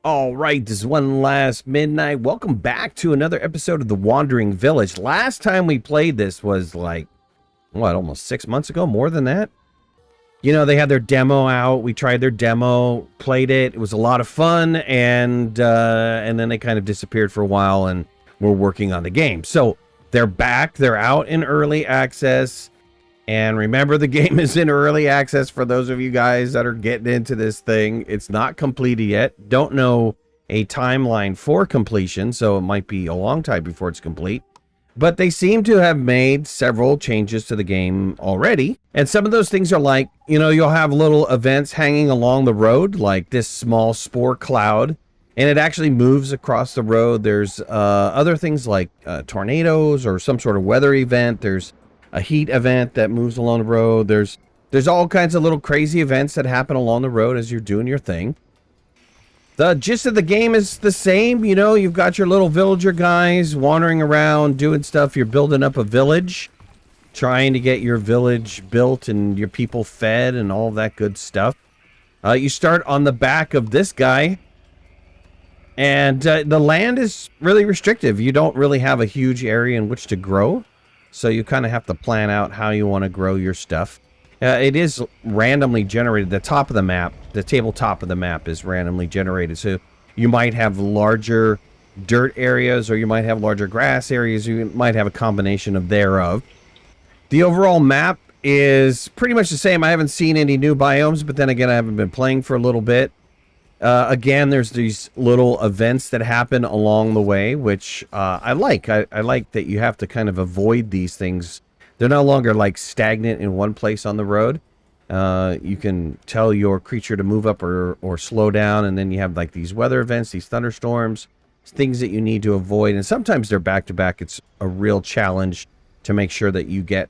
All right, this is One Last Midnight. Welcome back to another episode of The Wandering Village. Last time we played this was like, what, almost 6 months ago? More than that? You know, they had their demo out. We tried their demo, played it. It was a lot of fun, and then they kind of disappeared for a while, and we're working on the game. So they're back. They're out in early access. And remember, the game is in early access for those of you guys that are getting into this thing. It's not completed yet. Don't know a timeline for completion, so it might be a long time before it's complete. But they seem to have made several changes to the game already. And some of those things are like, you know, you'll have little events hanging along the road, like this small spore cloud, and it actually moves across the road. There's other things like tornadoes or some sort of weather event. There's a heat event that moves along the road. There's all kinds of little crazy events that happen along the road as you're doing your thing. The gist of the game is the same. You know, you've got your little villager guys wandering around doing stuff. You're building up a village, trying to get your village built and your people fed and all that good stuff. You start on the back of this guy, and the land is really restrictive. You don't really have a huge area in which to grow. So you kind of have to plan out how you want to grow your stuff. It is randomly generated. The top of the map, the tabletop of the map is randomly generated. So you might have larger dirt areas, or you might have larger grass areas. You might have a combination of thereof. The overall map is pretty much the same. I haven't seen any new biomes, but then again, I haven't been playing for a little bit. Again, there's these little events that happen along the way, which I like. I like that you have to kind of avoid these things. They're no longer like stagnant in one place on the road. You can tell your creature to move up or slow down, and then you have like these weather events, these thunderstorms, things that you need to avoid. And sometimes they're back to back. It's a real challenge to make sure that you get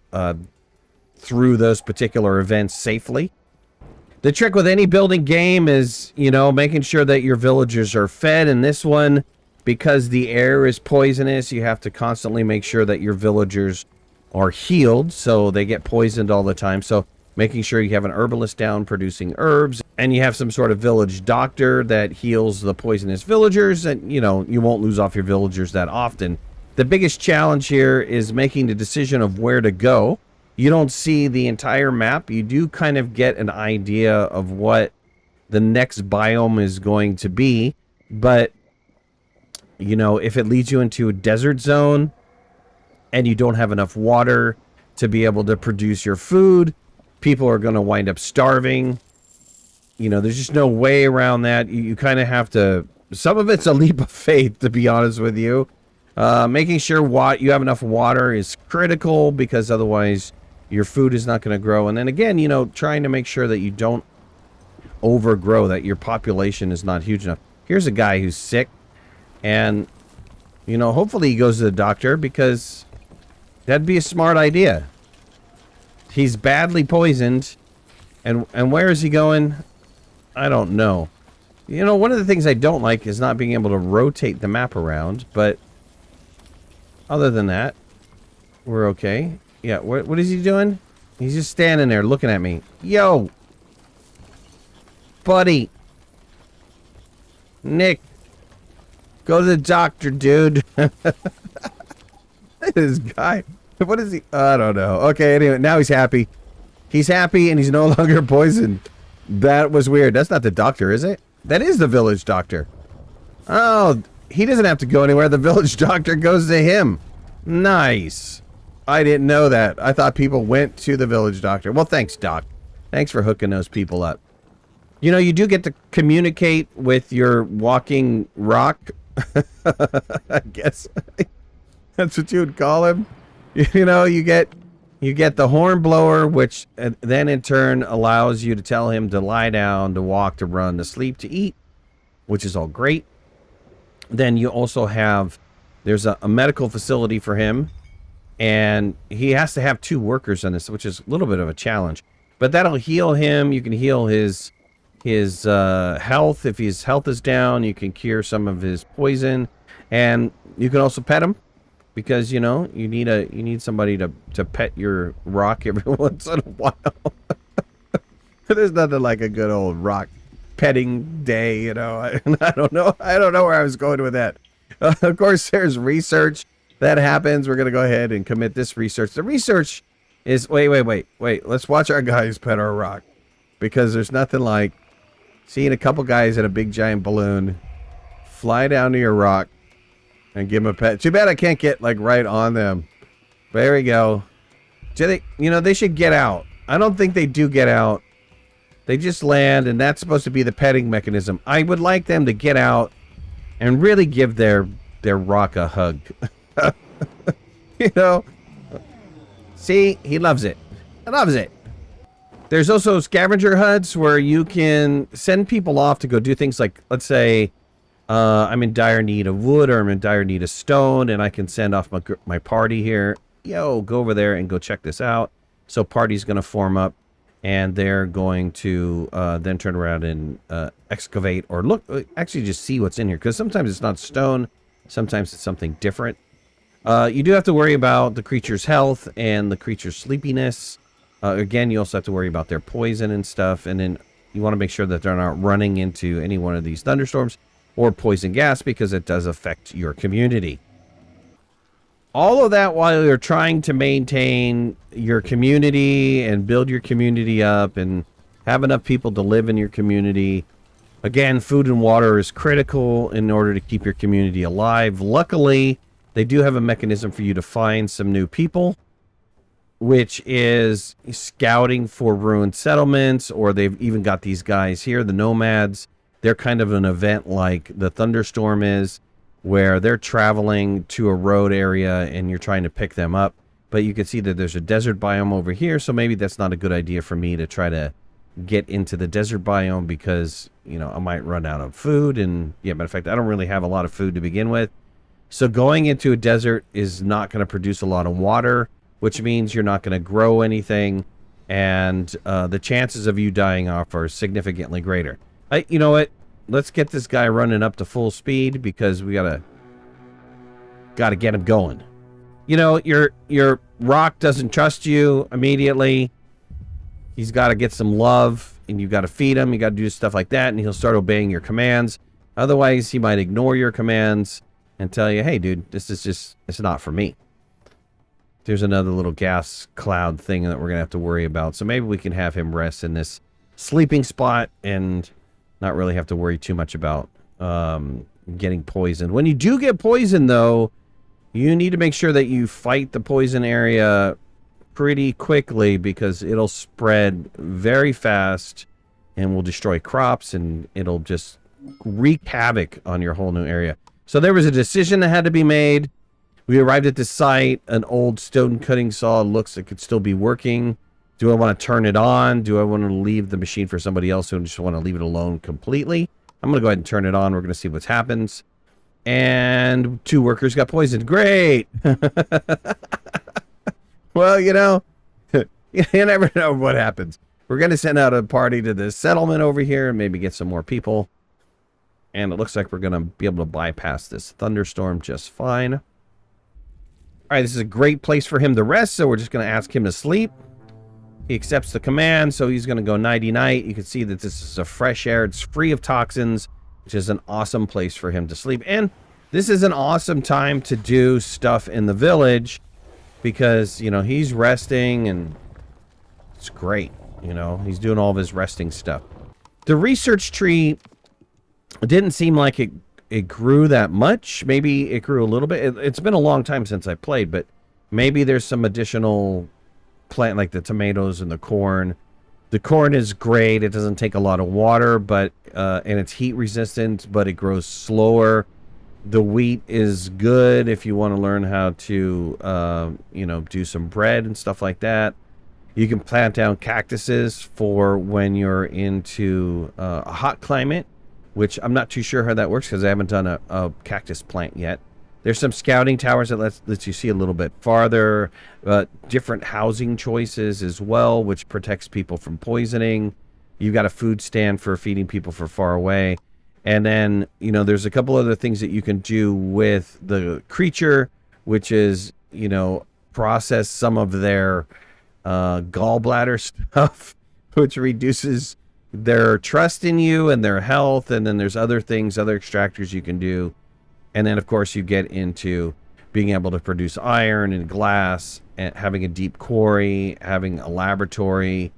through those particular events safely. The trick with any building game is, you know, making sure that your villagers are fed. In this one, because the air is poisonous, you have to constantly make sure that your villagers are healed, so they get poisoned all the time. So making sure you have an herbalist down producing herbs, and you have some sort of village doctor that heals the poisonous villagers, and, you know, you won't lose off your villagers that often. The biggest challenge here is making the decision of where to go. You don't see the entire map. You do kind of get an idea of what the next biome is going to be. But, you know, if it leads you into a desert zone and you don't have enough water to be able to produce your food, people are going to wind up starving. You know, there's just no way around that. You kind of have to... Some of it's a leap of faith, to be honest with you. Making sure you have enough water is critical, because otherwise your food is not going to grow. And then again, you know, trying to make sure that you don't overgrow, that your population is not huge enough. Here's a guy who's sick, and, you know, hopefully he goes to the doctor, because that'd be a smart idea. He's badly poisoned, and where is he going? I don't know. You know, one of the things I don't like is not being able to rotate the map around, but other than that, we're okay. Yeah, what is he doing? He's just standing there looking at me. Yo! Buddy! Nick! Go to the doctor, dude! This guy. What is he? I don't know. Okay, anyway, now he's happy. He's happy and he's no longer poisoned. That was weird. That's not the doctor, is it? That is the village doctor. Oh, he doesn't have to go anywhere. The village doctor goes to him. Nice. I didn't know that. I thought people went to the village doctor. Well, thanks, Doc. Thanks for hooking those people up. You know, you do get to communicate with your walking rock. I guess that's what you would call him. You know, you get the horn blower, which then in turn allows you to tell him to lie down, to walk, to run, to sleep, to eat, which is all great. Then you also have, there's a medical facility for him, and he has to have 2 workers on this, which is a little bit of a challenge. But that'll heal him. You can heal his health. If his health is down, you can cure some of his poison, and you can also pet him, because, you know, you need somebody to pet your rock every once in a while. There's nothing like a good old rock petting day, you know. I don't know. I don't know where I was going with that. Of course, there's research that happens. We're going to go ahead and commit this research. The research is, wait. Let's watch our guys pet our rock, because there's nothing like seeing a couple guys in a big giant balloon fly down to your rock and give them a pet. Too bad I can't get like right on them. There we go. Do they, you know, they should get out. I don't think they do get out. They just land, and that's supposed to be the petting mechanism. I would like them to get out and really give their rock a hug. You know? See? He loves it. He loves it. There's also scavenger hunts where you can send people off to go do things like, let's say, I'm in dire need of wood, or I'm in dire need of stone, and I can send off my party here. Yo, go over there and go check this out. So party's going to form up, and they're going to then turn around and excavate or look, actually just see what's in here. Because sometimes it's not stone. Sometimes it's something different. You do have to worry about the creature's health and the creature's sleepiness. Again, you also have to worry about their poison and stuff. And then you want to make sure that they're not running into any one of these thunderstorms or poison gas, because it does affect your community. All of that while you're trying to maintain your community and build your community up and have enough people to live in your community. Again, food and water is critical in order to keep your community alive. Luckily, they do have a mechanism for you to find some new people, which is scouting for ruined settlements, or they've even got these guys here, the nomads. They're kind of an event like the thunderstorm is, where they're traveling to a road area and you're trying to pick them up. But you can see that there's a desert biome over here, so maybe that's not a good idea for me to try to get into the desert biome, because, you know, I might run out of food. And yeah, matter of fact, I don't really have a lot of food to begin with. So going into a desert is not going to produce a lot of water, which means you're not going to grow anything, and the chances of you dying off are significantly greater. You know what? Let's get this guy running up to full speed, because we gotta get him going. You know, your rock doesn't trust you immediately. He's got to get some love, and you got to feed him. You got to do stuff like that, and he'll start obeying your commands. Otherwise, he might ignore your commands and tell you, "Hey, dude, this is just, it's not for me." There's another little gas cloud thing that we're gonna have to worry about. So maybe we can have him rest in this sleeping spot and not really have to worry too much about getting poisoned. When you do get poisoned, though, you need to make sure that you fight the poison area pretty quickly, because it'll spread very fast and will destroy crops, and it'll just wreak havoc on your whole new area. So there was a decision that had to be made. We arrived at the site. An old stone cutting saw looks like it could still be working. Do I want to turn it on? Do I want to leave the machine for somebody else who just want to leave it alone completely? I'm going to go ahead and turn it on. We're going to see what happens. And 2 workers got poisoned. Great! Well, you know, you never know what happens. We're going to send out a party to this settlement over here and maybe get some more people. And it looks like we're going to be able to bypass this thunderstorm just fine. All right, this is a great place for him to rest, so we're just going to ask him to sleep. He accepts the command, so he's going to go nighty-night. You can see that this is a fresh air. It's free of toxins, which is an awesome place for him to sleep. And this is an awesome time to do stuff in the village, because, you know, he's resting, and it's great. You know, he's doing all of his resting stuff. The research tree didn't seem like it grew that much. Maybe it grew a little bit. It's been a long time since I played, but maybe there's some additional plant, like the tomatoes and the corn. The corn is great. It doesn't take a lot of water, but and it's heat resistant, but it grows slower. The wheat is good if you want to learn how to you know, do some bread and stuff like that. You can plant down cactuses for when you're into a hot climate, which I'm not too sure how that works, because I haven't done a cactus plant yet. There's some scouting towers that lets you see a little bit farther, different housing choices as well, which protects people from poisoning. You've got a food stand for feeding people for far away. And then, you know, there's a couple other things that you can do with the creature, which is, you know, process some of their gallbladder stuff, which reduces their trust in you and their health, and then there's other things, other extractors you can do. And then, of course, you get into being able to produce iron and glass, and having a deep quarry, having a laboratory,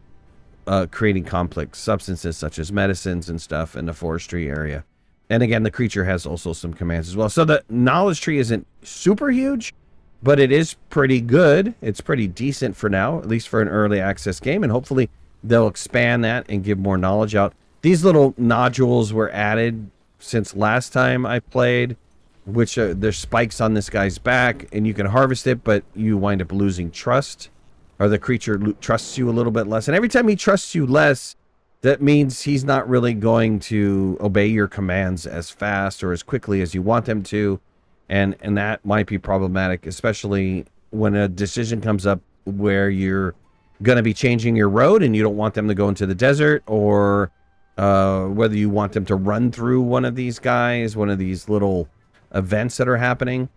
creating complex substances such as medicines and stuff in the forestry area. And again, the creature has also some commands as well. So the knowledge tree isn't super huge, but it is pretty good. It's pretty decent for now, at least for an early access game. And hopefully they'll expand that and give more knowledge out. These little nodules were added since last time I played, which there's spikes on this guy's back, and you can harvest it, but you wind up losing trust, or the creature trusts you a little bit less. And every time he trusts you less, that means he's not really going to obey your commands as fast or as quickly as you want them to. And that might be problematic, especially when a decision comes up where you're going to be changing your road and you don't want them to go into the desert, or whether you want them to run through one of these guys, one of these little events that are happening.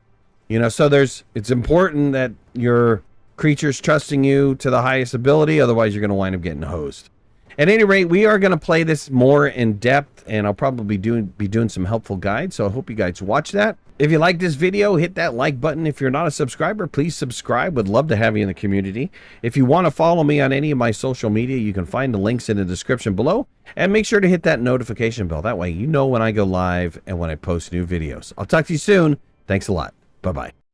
You know, so it's important that your creature's trusting you to the highest ability, otherwise you're going to wind up getting hosed. At any rate, we are going to play this more in depth, and I'll probably be doing some helpful guides, so I hope you guys watch that. If you like this video, hit that like button. If you're not a subscriber, please subscribe. Would love to have you in the community. If you want to follow me on any of my social media, you can find the links in the description below, and make sure to hit that notification bell. That way you know when I go live and when I post new videos. I'll talk to you soon. Thanks a lot. Bye-bye.